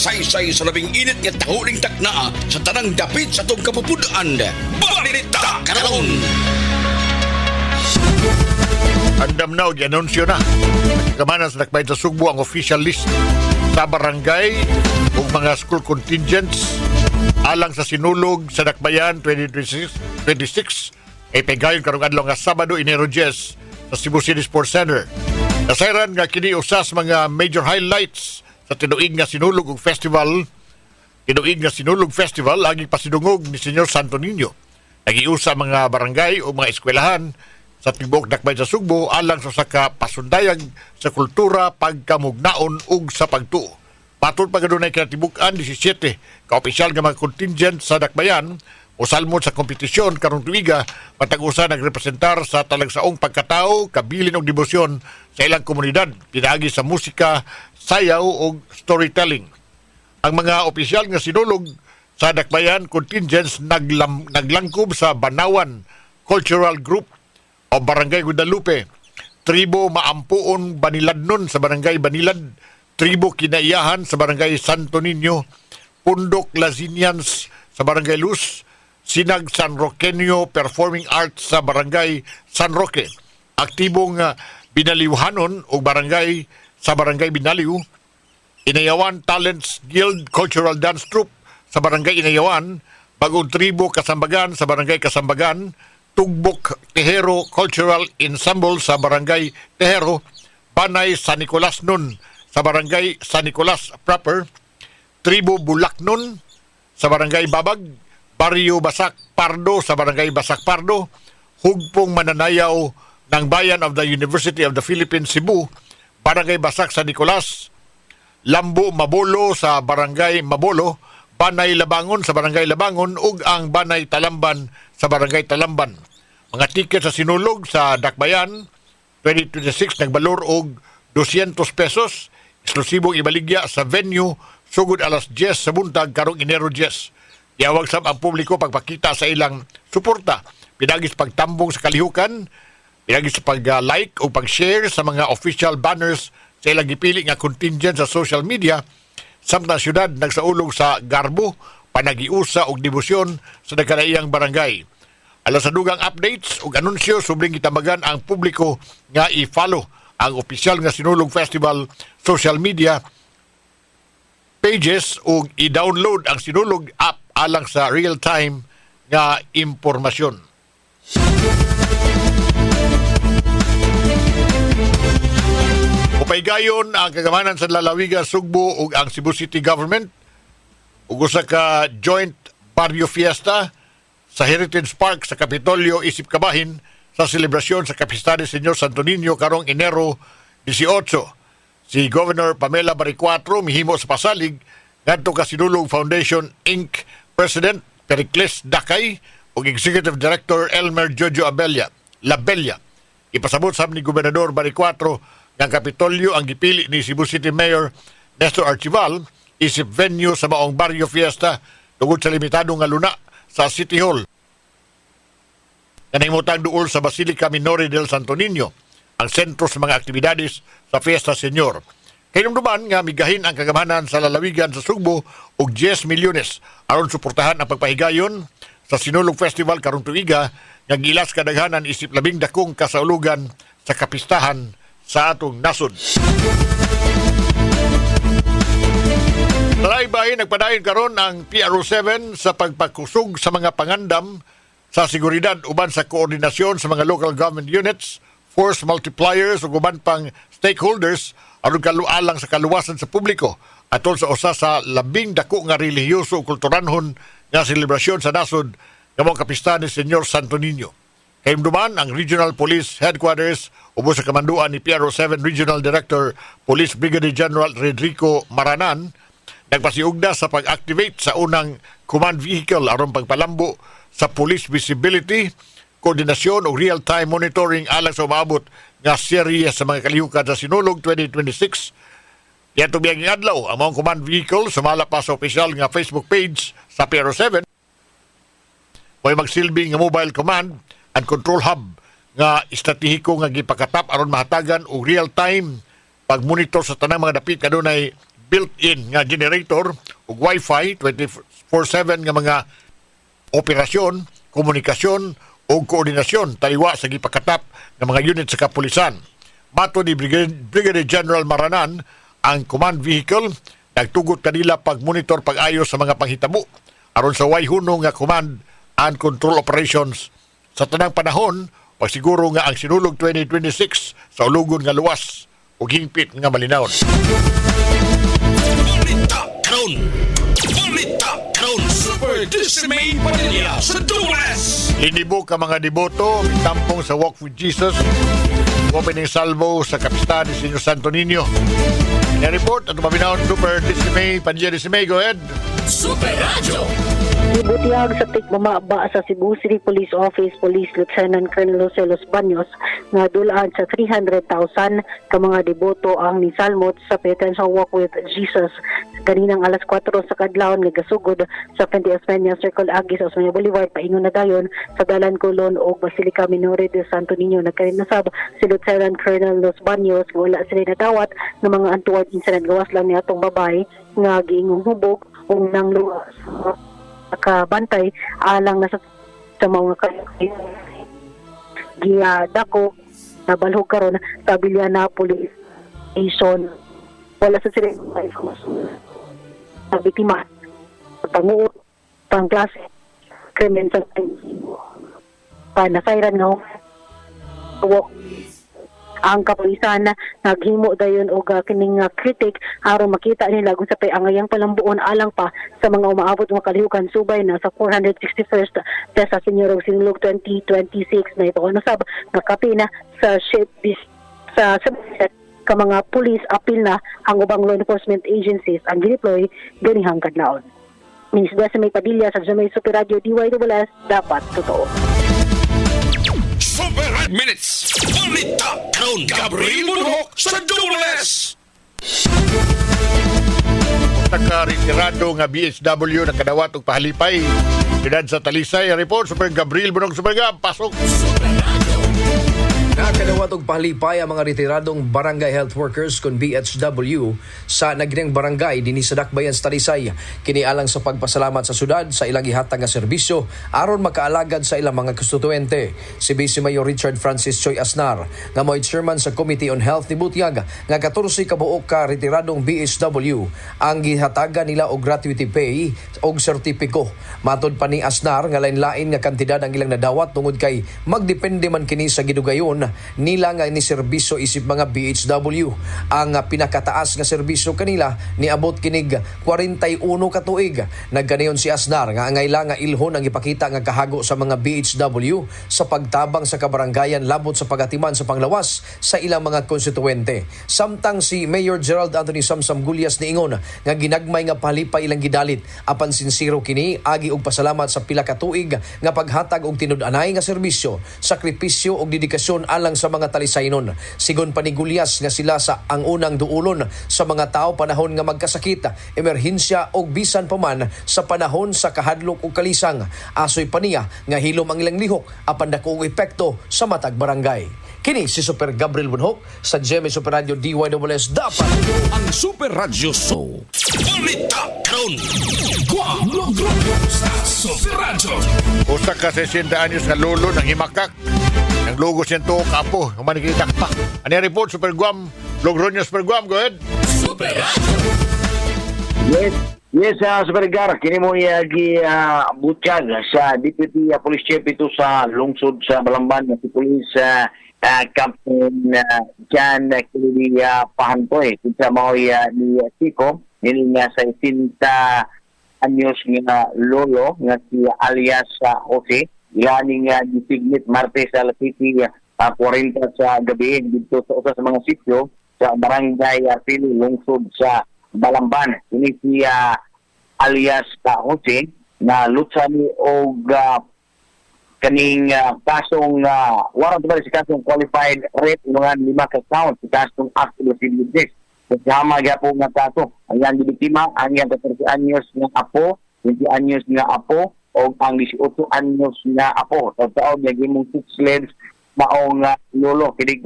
Nagsaysay sa labing init nga tahuling takna sa tanang dapit sa tong kapupudaan. Balita karon. Andam na o anunsyo na. Kamanan sa Dakbayan sa Sugbo ang official list sa barangay o mga school contingents alang sa sinulog sa Dakbayan 2026 ay pegayon karong adlaw nga Sabado, Enero 10 sa Cebu City Sports Center. Nasayran nga kini usas mga major highlights sa tinuig nga sinulog ug festival. Tinuig nga sinulog festival lagi pasidungog ni Senyor Santo Niño. Nagiusa mga barangay o mga eskwelahan sa tibuok Dakbayan sa Sugbo alang sa saka pasundayag sa kultura, pagkamugnaon ug sa pagtuo. Patod pa gadunay kinatibukan 17 ka opisyal nga mga contingent sa Dakbayan o salmon sa kompetisyon karong tuiga matag-usa nagrepresentar sa talagsaong pagkatao, kabilin ug debosyon sa ilang komunidad pinaagi sa musika, sayaw ug storytelling. Ang mga opisyal nga sinulog sa Dakbayan contingents naglangkob sa Banawan Cultural Group o Barangay Guadalupe, Tribo Maampuon Baniladnon sa Barangay Banilad, Tribo Kinaiyahan sa Barangay Santo Niño, Pundok Lazinians sa Barangay Luz, Sinag San Roqueño Performing Arts sa Barangay San Roque, aktibong Binaliwhanon o barangay sa Barangay Binaliw, Inayawan Talents Guild Cultural Dance Troupe sa Barangay Inayawan, Bagong Tribo Kasambagan sa Barangay Kasambagan, Tugbok Tejero Cultural Ensemble sa Barangay Tejero, Banay San Nicolas Nun sa Barangay San Nicolas proper, Tribo Bulaknon sa Barangay Babag, Barrio Basak Pardo sa Barangay Basak Pardo, Hugpong Mananayaw ng Bayan of the University of the Philippines Cebu, Barangay Basak San Nicolas, Lambo Mabolo sa Barangay Mabolo, Banay Labangon sa Barangay Labangon ug ang Banay Talamban sa Barangay Talamban. Mga tiket sa sinulog sa Dakbayan 2026 nagbalor og 200 pesos, eksklusibong ibaligya sa venue sugod alas 10 sa buntag karong Enero 10. Yawag sab ang publiko pagpakita sa ilang suporta, pinagis pagtambong sa kalihukan, pinagis pag-like o pag-share sa mga official banners sa ilang gipili nga contingent sa social media. Samtang syudad nagsaulog sa garbo, panagiusa og debosyon sa nagkalaiyang barangay. Alang sa dugang updates ug anunsyo subling gitambagan ang publiko nga i-follow ang opisyal nga Sinulog Festival social media pages ug i-download ang Sinulog app alang sa real-time nga impormasyon. Upaygayon ang kagamanan sa lalawigan Sugbo ug ang Cebu City Government ug usa ka joint barrio fiesta sa Heritage Park sa Kapitolyo, Isip Kabahin sa selebrasyon sa Kapistahan ni Senyor Santo Niño karong Enero 18. Si Governor Pamela Baricuatro mihimo sa pasalig ngadto ka Sinulog Foundation Inc. President Pericles Dakay ug Executive Director Elmer Jojo Labella. Ipasabot sa ni Gobernador Baricuatro ng Kapitolyo ang gipili ni Cebu City Mayor Nestor Archival isip venue sa maong barrio fiesta tungod sa limitadong nga luna sa City Hall. Kanahimutang duol sa Basilica Minore del Santo Niño ang sentro sa mga aktibidades sa Fiesta Senyor. Kinumduman nga migahin ang kagamanan sa lalawigan sa Sugbo og 10 milyones aron suportahan ang pagpahigayon sa Sinulog Festival karong tuiga nga gilas kadaghanan isip labing dakong kasaulugan sa kapistahan sa atong nasod. Talay-bahin nagpadayon karon ang PRO7 sa pagpakusog sa mga pangandam sa seguridad uban sa koordinasyon sa mga local government units, force multipliers ug uban pang stakeholders aron kalualang sa kaluwasan sa publiko atol sa usa sa labing dako nga relihiyoso ug kulturanhon nga selebrasyon sa nasod nga mga kapistahan ni Senyor Santo Niño. Kahimduman ang Regional Police Headquarters ubos sa kamanduan ni PRO7 Regional Director Police Brigadier General Rodrigo Maranan nagpasiugda sa pag-activate sa unang command vehicle aron pagpalambo sa police visibility, koordinasyon o real-time monitoring alang sa umaabot nga serye sa mga kalihukan sa Sinulog 2026. Yan tubiyang adlaw ang mga command vehicle sumala pa sa opisyal nga Facebook page sa PRO7. May magsilbing nga mobile command and control hub nga estratehiko nga gipakatap aron mahatagan og real-time pagmonitor sa tanang mga dapit kanunay built-in nga generator ug wifi 24/7 nga mga operasyon, komunikasyon o koordinasyon taliwa sa gipakatap ng mga unit sa kapulisan. Mato ni Brigadier General Maranan, ang command vehicle nagtugot kanila pag-monitor pag-ayos sa mga panghitabo aron sa wayhuno nga command and control operations sa tanang panahon, pagsiguro nga ang sinulog 2026 sa ulugon nga luwas ug hingpit nga malinawon. Balita karon! Balita karon! Super Dismay Padilla sa Dulas! Linibo ka mga deboto, tampong sa Walk with Jesus, opening salvo sa kapistahan ni Senyor Santo Niño. Na-report at mabinawon Super Dismay Padilla Dismay, go ahead. Super Radio. Ibutihag sa tikmamaba sa Cebu City Police Office Police Lieutenant Colonel Jose Los Baños nga dulaan sa 300,000 ka mga deboto ang nisalmot sa Penitential Walk with Jesus kaninang alas 4 sa kadlawon nga gasugod sa Fuente Osmeña Circle Agi sa Osmeña Boulevard paingon na dayon sa Dalan Colon o Basilica Minore de Santo Niño. Nagkarinasab si Lieutenant Colonel Los Baños nga wala sila nadawat ng mga untoward incident gawas lang niya atong babae nga giingong hubog o nang luwas nakabantay alang na sa mga giyadako na balhog karon sa Biliana Police Station. Wala sa sila sa biktima panguot pang klase krimen sa panasayran nga walk ang kapulisan naghimo dayon og kining kritik aron makita nila kung sa angayang palambuon alang pa sa mga umaabot nga kalihukan subay na sa 461st sa Senyorong Sinulog 2026 na ito nasab nakapi na sa ship sa ka mga police apil na ang ubang law enforcement agencies ang gideploy ganihang kadlawon. Minis Desmay Padilla sa Jamay Super Radio DYWS dapat totoo. Super Minutes! Balita karon! Gabriel Bunhok sa Dulas! Naka-retirado nga BHW nakadawat og pahalipay siyudad sa Talisay. Report Super Gabriel Bunong Super Gab, pasok. Nakadawat og pahalipay ang mga retiradong barangay health workers kon BHW sa nagdinang barangay dinhi sa Dakbayan sa Talisay. Kini alang sa pagpasalamat sa syudad sa ilang gihatag nga serbisyo aron makaalagad sa ilang mga konstituente. Si Vice Mayor Richard Francis Choi Asnar nga mo'y chairman sa Committee on Health ni Butiag nga 14 kabuok ka retiradong BHW ang gihatagan nila og gratuity pay og sertipiko. Matod pa ni Asnar nga lain-lain nga kantidad ang ilang nadawat tungod kay magdepende man kini sa gidugayon nila nga ni serbisyo isip mga BHW. Ang pinakataas nga serbisyo kanila niabot kinig 41 ka tuig. Nagkanayon si Asnar nga angayla nga ilhon ang ipakita nga kahago sa mga BHW sa pagtabang sa kabarangayan labot sa pagatiman sa panglawas sa ilang mga konstituente. Samtang si Mayor Gerald Anthony Samsam Gulyas niingon nga ginagmay nga palipay ilang gidalit apan sinsiro kini agi og pasalamat sa pila ka tuig nga paghatag og tinud-anay nga serbisyo, sakripisyo og dedikasyon alang sa mga Talisaynon. Sigon pa ni Gulyas nga sila sa ang unang duulon sa mga tao panahon nga magkasakit, emerhensya o bisan pa man sa panahon sa kahadlok o kalisang. Asoy pa niya nga hilom ang ilang lihok apan dako og epekto sa matag barangay. Kini si Super Gabriel Bunhok sa GMA Super Radio DYWS dapat Ang Super Radio Show. Balita karon! Guam sa Super Radio! Usa ka 60 anyos nga lolo ng himakak. Ang logo siya to kapo, manikita pa. Ano yung report, Super Guam? Logroño Super Guam, go ahead. Super Radio. Yes, Super Gar, kini mo gi butyag sa Deputy Police Chief ito sa lungsod sa Balamban na si Police Captain Jan Kili Pahantoy. Kita mo ni Chico, nili nga sa 80 anyos nga lolo nga si alias Jose. Yani nga designate Martes alas 40 sa gabi dito sa usa sa mga sitio sa barangay Pili, lungsod sa Balamban. Ini si alias Jose na lutsani og kaning kasong warrant ba si kasong qualified rape nungan 5 ka count si kasong active business. Kasama gyapon nga kaso ang yang biktima ang yang 13 anyos nga apo, 20 anyos nga apo o ang 18 anyos nga apo. Sa taon nga gimong 6 legs maong lolo kinig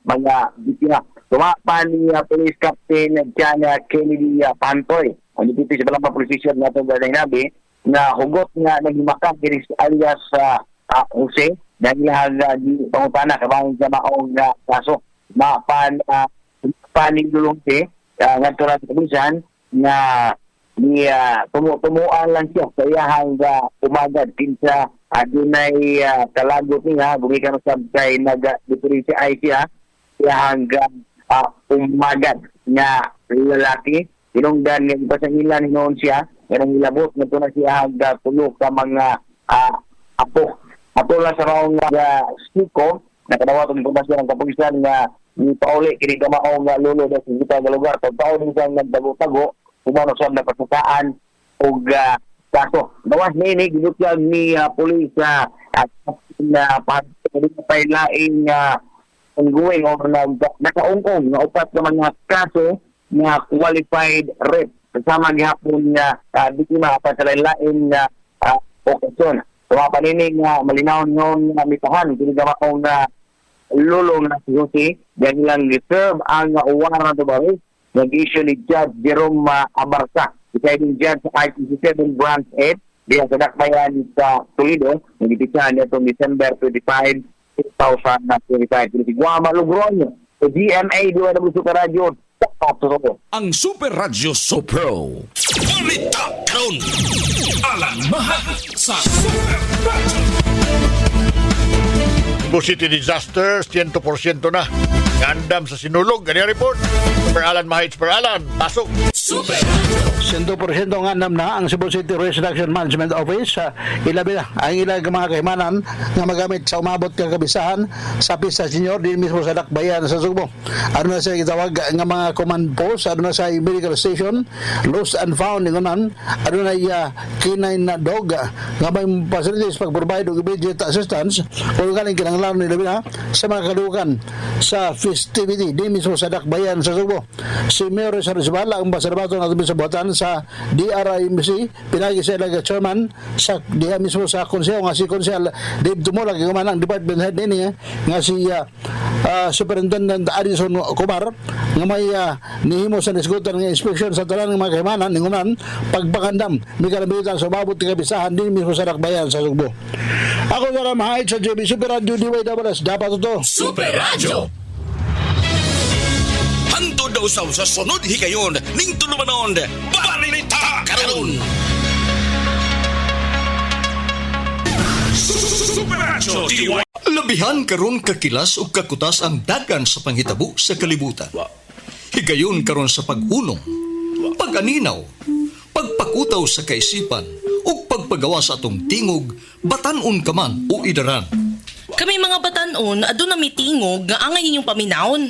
mga biktima. tumapan ni Police Captain John Kennedy Pantoy. Ang deputy sa Balamba Police Station nga itong galing nabi, na hugot nga naghimakang kini alias Jose, dahil di pangutana kabang sa maong kaso. Panigulungti, nga ito na sa kabisan, na tumuan lang siya sa iyahang umagad kinsa dunay kalagot niya gumikan sa kay nag-deputy siya iyahang umagad nga lalaki tinungdan nga ipasangilan ni noon siya kanang ilabot nga na siya tulo ka mga apo la sa raong Siko nakadawat ang impormasyon ng kapulisan nga ni pauli kini kamaong lolo da sa kita nga lugar pagpauli siyang nagtago-tago kumano sa napasukaan o kaso. Gawas ni ginutyag ni police at na pailaing ongoing o nakaungkong na upat na mga kaso na qualified rape kasama gihapon nga biktima pa sa lain na okasyon. So paninig nga malinaw nyon mitahan kini gamaong lolo na si Jose dahil lang reserve ang warrant of arrest nag-issue ni Judge Jerome Abarca, presiding judge sa ICC7 Branch 8, diya sa Dakbayan sa Toledo, nagipitsahan niya itong December 25, 2025. Si Guama Logroño, sa GMA, DWW Super Radio, Ang Super Radio Sopro. Balita karon. Alang mahal sa Super Radio. Cebu City disaster, 100% na. Gandam sa sinulog. Ganyan report. Super Alan Mahit, Super Alan. Pasok. Super 100% nga na ang Cebu City Risk Reduction Management Office ilabi na ang ilang mga kahimanan nga magamit sa umabot ka kabisahan sa pista senior din mismo sa Dakbayan sa Sugbo. Ano na sa gitawag nga mga command post, ano na sa medical station, lost and found ningunan, ano na kinay na dog nga may facilities pag-provide og immediate assistance kung galing kinanglan nila na sa mga kadukan sa festivity din mismo sa Dakbayan sa Sugbo. Si Mayor Sarizbal ang basarbato na sa buhatan sa DRIMC pinagi sa ilaga chairman sa diha mismo sa konseho nga si Konsehal Dave Tumolak yung manang department head din nga si Superintendent Addison Kumar nga may nihimo sa nisgutan nga inspection sa tanan ng mga kahimanan ningunan pagpakandam may kalamitan sa mabot ng kabisahan din mismo sa Dakbayan sa Sugbo. Ako na mahait sa JB Super Radio DYWS dapat ito Super Radio. Hantod daw sa sunod higayon ning tulumanon balita karon. Super Radio. Labihan karon kakilas ug kakutas ang dagan sa panghitabo sa kalibutan. Higayon karon sa paghunong, pag-aninaw, pagpakutaw sa kaisipan ug pagpagawa sa atong tingog, batan-on ka man o idaran. Kami mga batanon, aduna mi tingog nga angay ninyong paminawon.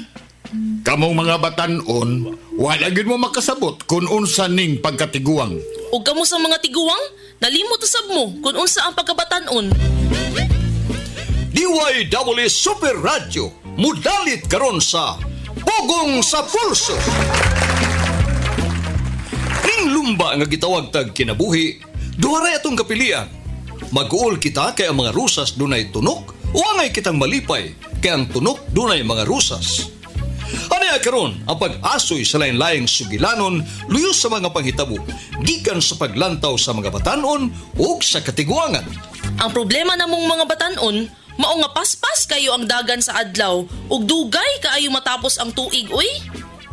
Kamong mga batanon, wala gid mo makasabot kung unsa ning pagkatiguang. Ug kamo sa mga tiguwang, nalimot usab mo kung unsa ang pagkabatanon. DYWS Super Radio, mudalit karon sa Pugong sa Pulso. Ning lumba nga gitawag tag kinabuhi, duharay atong kapilian. Mag-uol kita kay ang mga rusas dunay tunok o angay kitang malipay kay ang tunok dunay mga rusas. Ano karon ang pag-asoy sa lain-laing sugilanon luyo sa mga panghitabo gikan sa paglantaw sa mga batanon ug sa katiguangan. Ang problema namong mga batanon, mao nga paspas kayo ang dagan sa adlaw ug dugay kaayo matapos ang tuig uy.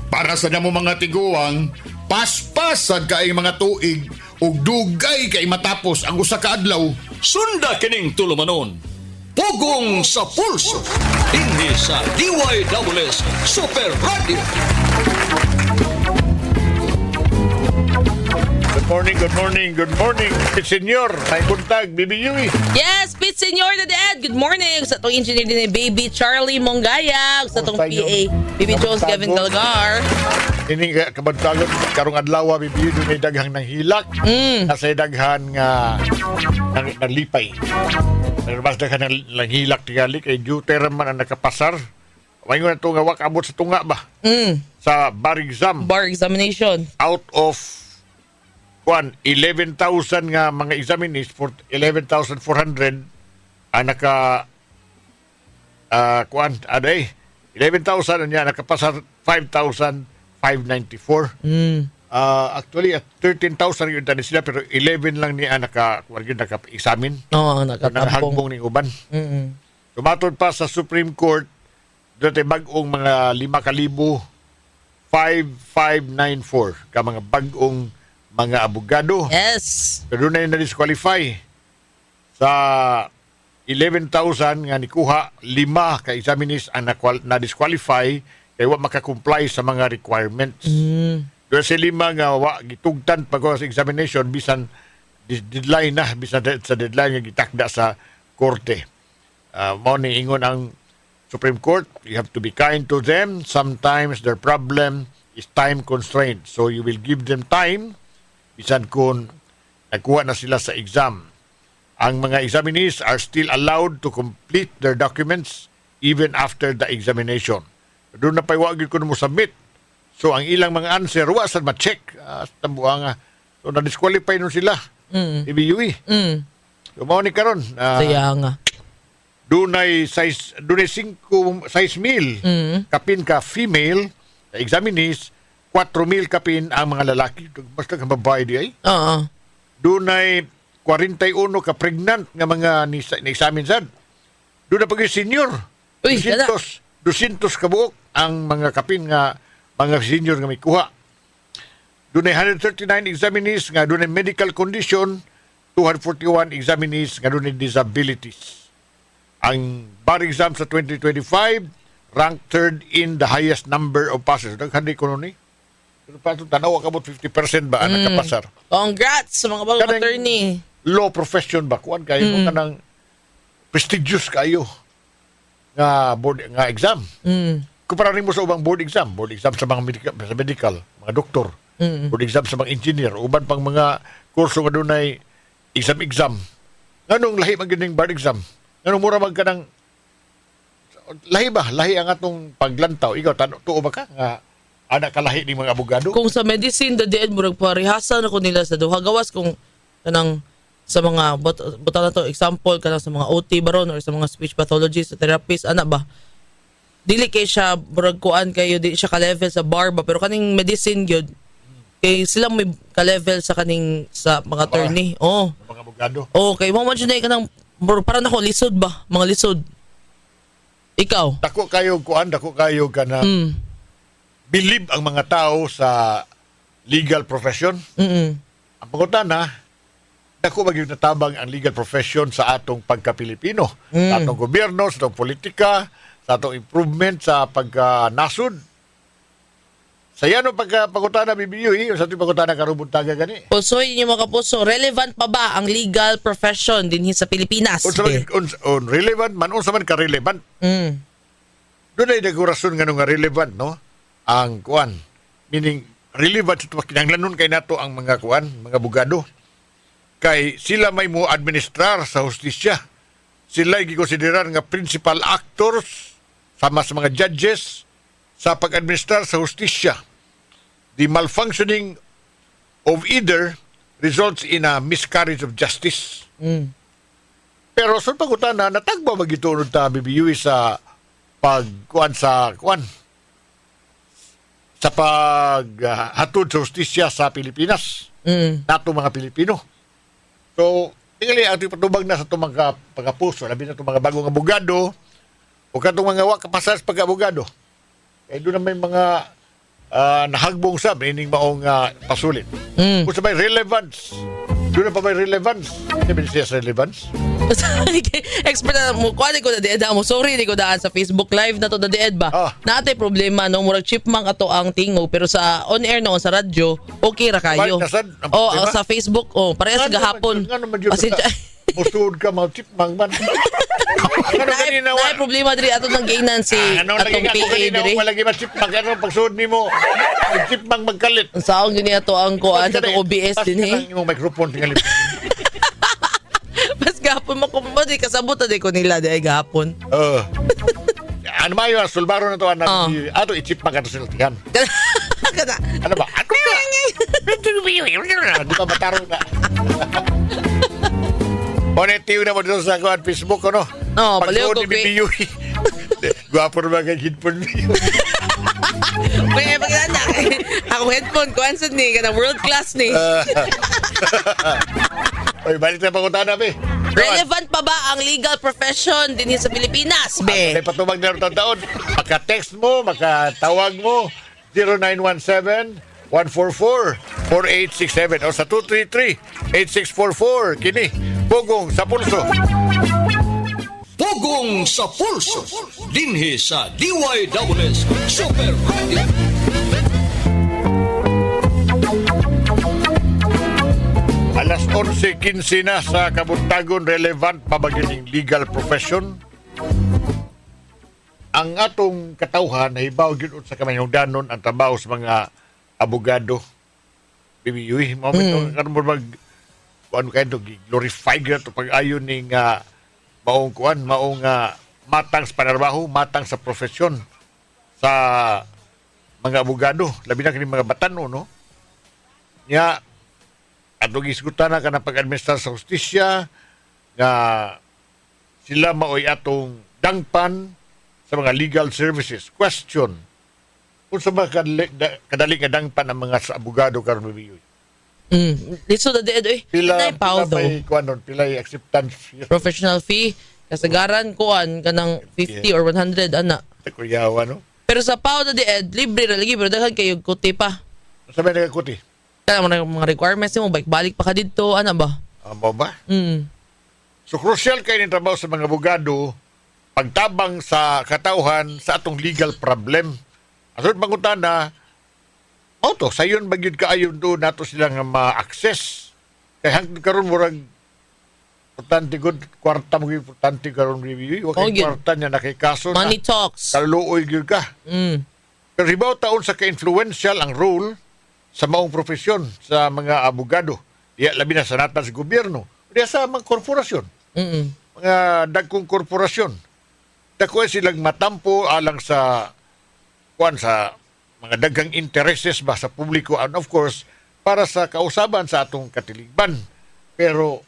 Para sa namo mga tiguang, paspasad kay mga tuig ug dugay kay matapos ang usa ka adlaw. Sunda kining tulumanon. Pugong sa Pulso. Hindi sa DYWS Super Radio. Good morning. Senyor, may buntag, Bibi Yui. Yes, Pete Senyor na Ed. Good morning. Sa itong engineer din ni Baby Charlie Mongaya. Sa itong Kumusta PA, yun? Baby Jones Gavin Dalgar. Ini kabantagon karong adlaw Bibi Yui may daghang nang hilak. Nasa daghan nga nalipay. Mas daghan nang hilak tingali kay Juter man ang nakapasar. Mayon na ito nga wak abot sa tunga ba? Sa bar exam. Bar examination. Out of 11,000 nga mga examinees for 11,400 ang naka 11,000 niya nakapasar 5,594. Actually at 13,000 yun tani sila pero 11 lang niya naka-examine. Oo, nakatabong. Nakahagbong ning uban. Tumatod pa sa Supreme Court dati bagong mga 5,594 ka mga bagong mga abogado. Yes. Pero na yung na-disqualify sa 11,000 nga nikuha, 5 ka examinees ang na-disqualify kaya wa makakomply sa mga requirements. Pero sa 5 nga wa gitugtan pag sa examination bisan deadline na, bisan sa deadline nga gitakda sa korte. Mao ni ingon ang Supreme Court, you have to be kind to them. Sometimes their problem is time constraint. So you will give them time bisan kung nagkuha na sila sa exam. Ang mga examinees are still allowed to complete their documents even after the examination. Doon na pa'y wagin ko na mo submit. So, ang ilang mga answer, wa sad ma-check. Tambuanga. So, na-disqualify nun sila. IBUE. So, mao ni karon. Kaya nga. Dunay size meal. Kapin ka female, na examinees, 4,000 kapin ang mga lalaki. Basta ka babae di ay. Oo. Dunay 41 ka pregnant nga mga ni-examine sad. Doon na pag senior. Uy, 200 kabuok ang mga kapin nga mga senior nga may kuha. Doon ay 139 examinees nga doon ay medical condition, 241 examinees nga doon ay disabilities. Ang bar exam sa 2025 ranked third in the highest number of passes. Naghandi ko nun eh. Pero paano tanaw ka about 50% ba ang nakapasar? Congrats sa mga bagong Kanang attorney. Law profession ba? Kuan kayo kanang prestigious kayo nga board nga exam. Kumpara mo sa ubang board exam sa mga medical, mga doktor, board exam sa mga engineer, uban pang mga kurso nga dunay exam. Nganong lahi man gining board exam? Nganong mura man ka ng lahi ba? Lahi ang atong paglantaw. Ikaw tuo ba ka nga anak kalahi ning mga abogado? Kung sa medicine dadiin murag parehasa na ko nila sa duha gawas kung kanang sa mga buta na to example kanang sa mga OT baron or sa mga speech pathologist sa therapist ana ba dili kay siya murag kuan kayo di siya ka level sa bar ba pero kaning medicine gyud kay sila may ka level sa kaning sa mga attorney Mga abogado. okay mo man siya kanang para nako lisod ba mga lisod ikaw Dako kayo ka na believe ang mga tao sa legal profession. Ang pangutana, dako magyud natabang ang legal profession sa atong pagka-Pilipino, sa atong gobyerno, sa atong politika, sa atong improvement sa pagka-nasod. Sa yan ang pagkutana BBU, sa atong pagkutana karubuntaga gani. pusoy niyo mga kapuso relevant pa ba ang legal profession dinhi sa Pilipinas Relevant man, unsa man ka-relevant. Doon ay nagurason nga nga relevant, no? Ang kuan. Meaning, relevant sa kinahanglanon kay nato ang mga kuan, mga abogado. Kay sila may mo administrar sa hustisya. Sila gikonsiderar nga principal actors sama sa mga judges sa pag-administrar sa hustisya. The malfunctioning of either results in a miscarriage of justice. Pero sa pagkutana, natagba magitunod ta BBU sa pagkuan sa paghatod sa hustisya sa Pilipinas. Nato mga Pilipino. So, tingali ato patubag na sa itong mga pagkapuso, labi na itong mga bagong abogado, o katong mga wakapasas pag-abogado. Eh, doon na may mga nahagbong sab, ining maong pasulit. Kung sa may relevance, doon na pa may relevance. Sabi siya sa relevance? expert na mo kuan ko na died mo sorry di ko daan sa Facebook live na to na died ba natay problema no murag chipmunk ato ang tingog pero sa on air noon sa radyo okay ra kayo sa Facebook parehas gahapon Musud ka mga chipmunk man. Nay problema diri ato nang gainan si atong PA diri wala gyud chipmunk ano pagsud nimo chipmunk magkalit saong gini ato ang kuan sa OBS din imong microphone tingali. Mas gahapon mo kung di kasabot na di ko nila di ay gahapon. Ano mayo, sulbaro na to anak. Ato i-chip magkano sila tigan. Ano ba? Ano ba? Di ba matarong na? Monetiw na mo dito sa Facebook, ano? Baliw ko. Gwapo naman kay headphone mo. May pagkana. Ako headphone ko ansad ni kana world class ni. Oy, balik na pangutana, be. Relevant pa ba ang legal profession din sa Pilipinas, be? Ay patubag na rin taon. Maka-text mo, makatawag mo, 0917-144-4867 o sa 233-8644. Kini, Pugong sa Pulso. Pugong sa Pulso. Dinhi sa DYWS Super Radio. Alas 11:15 na sa Kabuntagon, relevant pa ba yung legal profession? Ang atong katawhan ay hibaw yun sa kamayungdanon ang trabaho sa mga abogado. Bibiyuy, moment karon mo mag kuan kayo glorify to pag-ayon ning maong matang sa panarbaho, matang sa profesyon sa mga abogado, labi na kini mga batano, no? Nya atong isgutan na kanang pag-administrar sa hustisya nga sila maoy atong dangpan sa mga legal services. Question: kung sa mga kadali nga dangpan ang mga abogado karon bibiyoy? Dito na dead eh. Pila Pila may kuan nun, pila yung acceptance fee? professional fee kasagaran kuan kanang 50 or 100 ana. Kuyawa, no? Pero sa PAO na dead libre ra lagi pero daghan kayo kuti pa. Sabi na kakuti. Kana mga requirements mo balik pa ka dito ana ba? Amo ba? Mm. So, crucial kayo ng trabaho sa mga abogado pagtabang sa katauhan sa atong legal problem. Asunod pangutana, to, sayon bagyod kaayon doon nato sila nga ma-access. Kaya hanggang karon murag importante gud kwarta mo importante karon review. Wa kay yun. kwarta niya nakikaso Money na talks. kaluoy gyud ka. Pero hibaw taon sa ka-influential ang role sa maong profesyon sa mga abogado. Diya labi na sa natan sa gobyerno. Diya sa mga korporasyon. Mga dagkong korporasyon. Dako silang matampo alang sa kuan sa mga daghang intereses ba sa publiko and of course para sa kausaban sa atong katiligban. Pero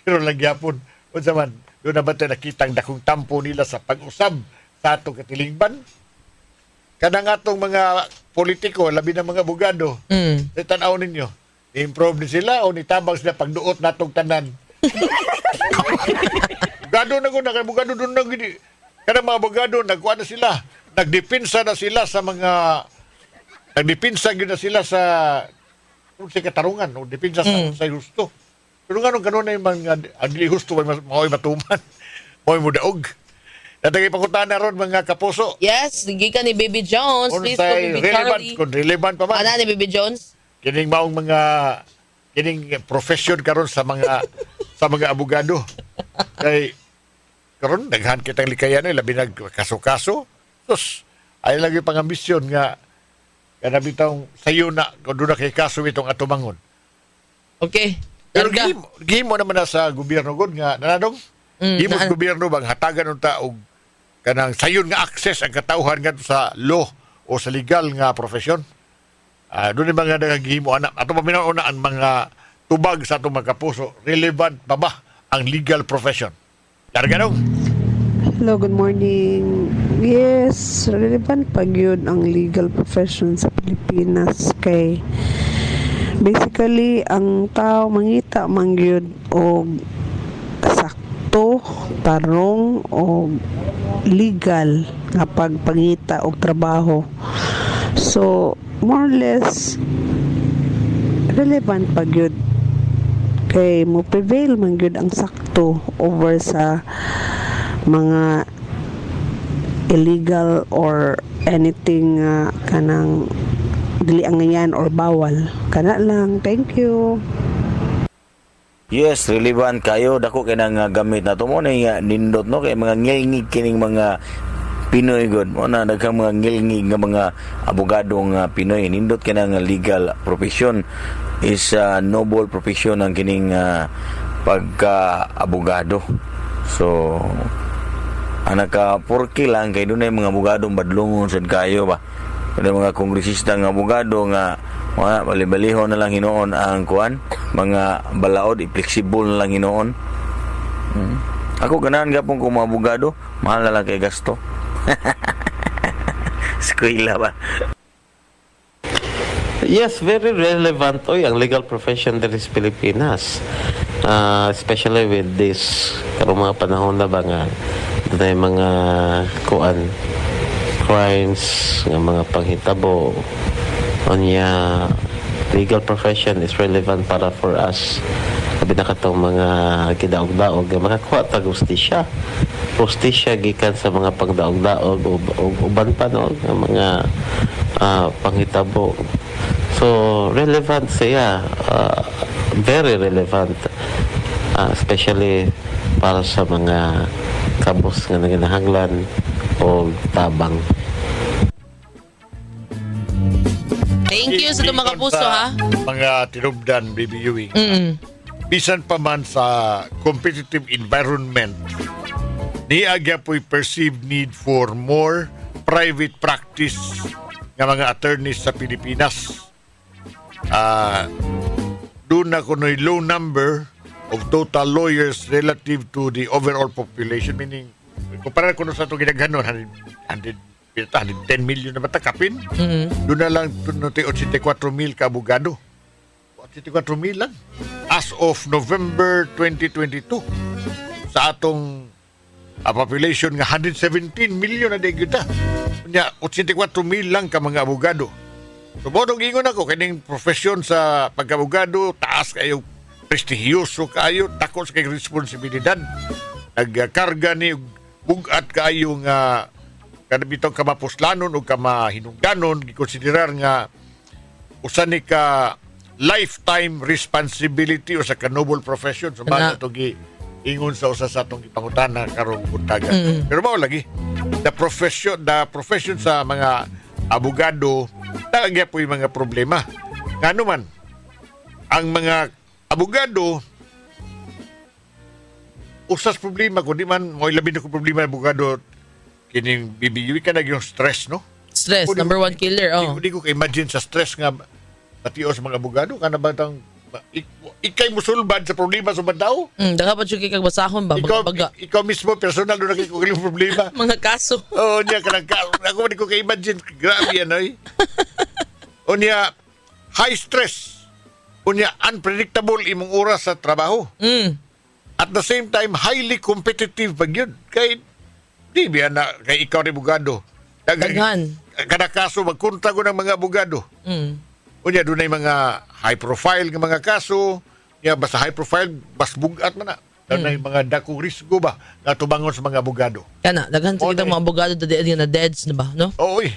nagyapon unsa man doon na ba tayo nakitang dakong tampo nila sa pag-usab sa atong katiligban? Kanang atong mga politiko, labi na mga abogado, tanaw ninyo, i-improve ni sila o nitabang sila pagduot natong tanan. Abogado na ko, abogado doon na gini. Kanang mga abogado, nagkuha na sila, nagdepensa na sila sa mga, nagdepensa na sila sa, kung sa katarungan, o depensa sa gusto. Pero nga nung gano'n na yung mga, agli gusto, mao'y matuman, mao'y mudaog. Natagay pangutan na ron mga kapuso. Yes, gikan ni Baby Jones. Kung Please sa Baby relevant, Charlie. kung relevant pa man. Ana ni Baby Jones? Kining maong mga kining profession karon sa mga sa mga abogado. Kay karon daghan kitang likayan labi nag kaso-kaso. Sus, ay lagi pangambisyon nga kana bitong sayo na kung doon na kay kaso itong atumangon. Okay. Pero Larga. gihimo naman na sa gobyerno gud nga nanadong gihimo sa gobyerno bang hatagan unta og kanang sayon nga access ang katauhan ngadto sa law o sa legal nga profesyon. Doon yung mga nagagihimo anak. Ato paminaw na ang mga tubag sa itong mga kapuso. Relevant pa ba ang legal profession? Larga nung. Hello, good morning. Yes, relevant pag yun ang legal profession sa Pilipinas kay basically ang tao mangita man yun o sakto, tarong o legal nga pagpangita og trabaho. So, more or less relevant pag yun kay mo prevail man yun ang sakto over sa mga illegal or anything kanang dili ang yan or bawal kana lang. Thank you. Yes, relevant kayo dako kay nang gamit na to mo na nindot no kay mga ngilngig kining mga Pinoy god mo na daghang mga ngilngig nga mga abogadong Pinoy nindot kay nang legal profession is noble profession ang kining pagka-abogado. So anaka porke lang kay dunay mga abogadong badlongon sad kayo ba. Kada mga kongresista nga abogado nga bali-balihon na lang hinoon ang kuan mga balaod i-flexible na lang hinoon. Ako ganahan gapon ko mga abogado mahal na lang kay gasto Eskwela ba? Yes, very relevant oy ang legal profession diri sa Pilipinas. Especially with this karong mga panahon na ba nga dunay mga kuan crimes nga mga panghitabo unya legal profession is relevant para for us sabi na katong mga kidaog-daog nga mga kuha tag hustisya gikan sa mga pagdaog-daog o uban pa no nga mga panghitabo. So relevant siya, very relevant, especially para sa mga kabos nga naginahanglan o tabang. Thank you sa itong mga puso, ha? Mga tinubdan, Baby Ewing. Bisan pa man sa competitive environment, niagya po'y perceived need for more private practice ng mga attorneys sa Pilipinas. Doon na kuno'y low number of total lawyers relative to the overall population, meaning kumpara ko sa itong ginaghanon 110 million na matakapin. Doon na lang 84,000 ka abogado. 84,000 lang as of November 2022 sa atong population nga 117 million na digita. Nya 84,000 lang ka mga abogado. So bodong ingon ako kining profesyon sa pagkabogado taas kayo, prestigiyoso kayo, takos kay responsibilidad. Nagkarga ni bugat kayo nga kanabitong kamapuslanon o kamahinungdanon gikonsiderar nga usa ni ka lifetime responsibility o sa ka-noble profession. So ba ito ingon sa usa sa atong ipangutana karong buntaga. Pero mao lagi the profession sa mga abogado talaga po yung mga problema. Ngano man ang mga abogado usas problema kundi man mo labi na ko problema ng abogado kining BBU ka na yung stress, no? Stress, number one killer. Hindi ko ka-imagine sa stress nga natio sa mga abogado kana batang ikay musulbad sa problema sa bandaw. Daga pa kay kag basahon ba baga. Ikaw mismo personal do nakay kog problema. Mga kaso. Niya kanang ako di ko ka-imagine grabe yan oy. Niya high stress. Niya unpredictable imong oras sa trabaho. At the same time highly competitive pag yun. Kay di biya na kay ikaw ni abogado. Daghan. Kada kaso magkontra ko ng mga abogado. Unya dunay mga high profile nga mga kaso, ya basta high profile bas bugat man na. Dunay mga dakong risgo ba nga tubangon sa mga abogado. Kana daghan sa kitang mga abogado na deads na ba, no? Oy,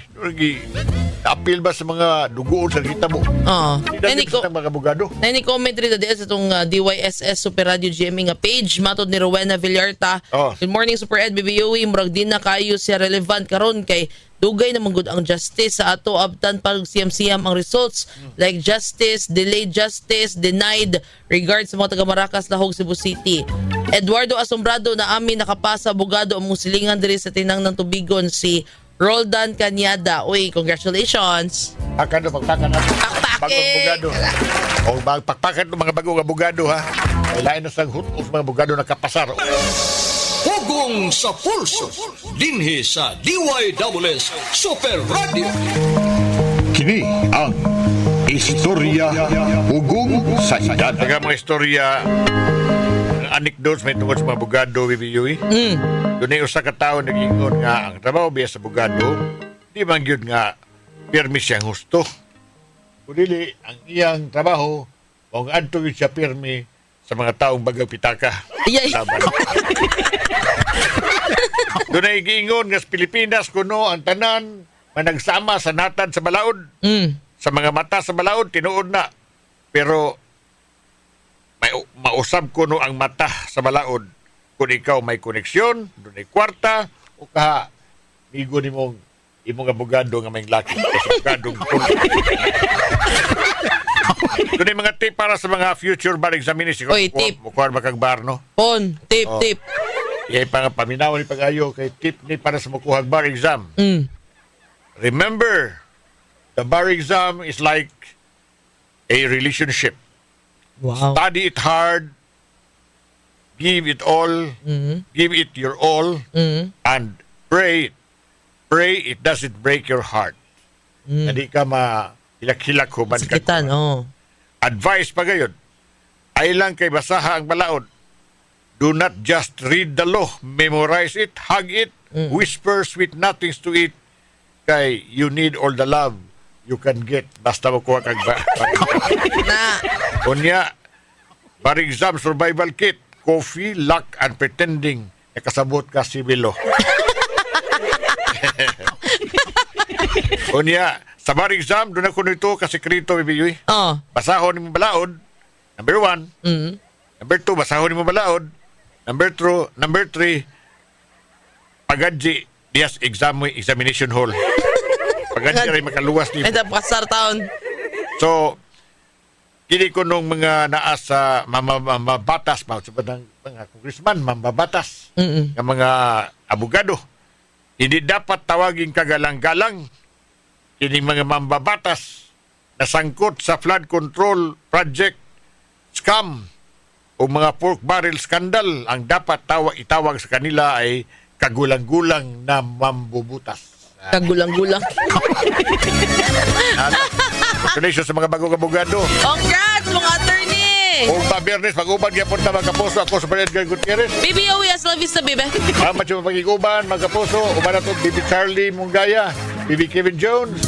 appeal ba sa mga dugoon sa kita mo? Hindi sa mga abogado. Na ni comment rin sa itong DYSS Super Radio GMA nga page matod ni Rowena Villarta. Good morning Super Ed BBOE, murag din na kayo siya relevant karon kay dugay na manggod ang justice sa ato abtan pag siyam-siyam ang results like justice, delayed justice, denied regard sa mga taga Maracas, Lahog, Cebu City. Eduardo Asombrado na amin nakapasa abogado ang silingan diri sa tinang ng tubigon si Roldan Cañada. Uy, congratulations. Akan pagpakan natin. Bagong abogado. O pagpakan ng mga bagong abogado ha. Lain na sa mga abogado nakapasar. Hugong sa pulso, dinhi sa DYWS Super Radio. Kini ang istorya ugong sa edad. Mga istorya, anecdotes may tungkol sa mga abogado, BBUE. Doon ay usa ka tao nag-ingon nga ang trabaho biya sa abogado, di man yun nga pirmi siyang husto. Kundili, ang iyang trabaho, kung adto yun siya pirmi sa mga taong bagang pitaka. Laban. Doon ay giingon nga sa Pilipinas kuno ang tanan managsama sa natad sa balaod. Sa mga mata sa balaod tinuod na. Pero may mausab kuno ang mata sa balaod kung ikaw may koneksyon, doon ay kwarta o kaha migo imong abogado nga may laki sa abogadong doon ay mga tip para sa mga future bar examination. Oy, tip. Mukuha ba kag bar, no? Tip. Yay pang paminaw ni pag-ayo kay tip ni para sa mukuhag bar exam. Remember, the bar exam is like a relationship. Wow. Study it hard, give it all, give it your all, and pray pray it doesn't break your heart. Hindi ka hilak-hilak human ka. Sakitan, oh. Advice pa gayon. Ay lang kay basaha ang balaod. Do not just read the law, memorize it, hug it, whisper sweet nothings to it. Kay you need all the love you can get. Basta mo kuha kag Na. Unya, bar exam survival kit, coffee, luck, and pretending na kasabot ka si Bilo. Unya, sa bar exam, doon ako nito kasekrito, Bibiyoy. Oh. Basahon ni mo balaod, number 1. Number 2, basahon ni mo balaod. Number 3, pagadji, dias examination hall. Pagadji rin makaluwas ni. Ito, pasar taon. So, kini ko nung mga naas sa mabatas, mga congressman, mababatas, ng mga abogado, hindi dapat tawaging kagalang-galang kini mga mambabatas na sangkot sa flood control project scam o mga pork barrel scandal. Ang dapat itawag sa kanila ay kagulang-gulang na mambubutas. Kagulang-gulang. Congratulations sa mga bagong abogado. Congrats, mga attorney! O Bernes, mag-uban kaya punta mga kapuso. Ako sa Edgar Gutierrez. BBOE as love is the baby. Salamat sa mga pag-iguban, mga kapuso. Uban na ito, Bibi Charlie Mungaya, Bibi Kevin Jones.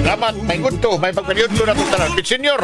Salamat, may gunto, may pagkaliunto na ito tanan. Bit Senior!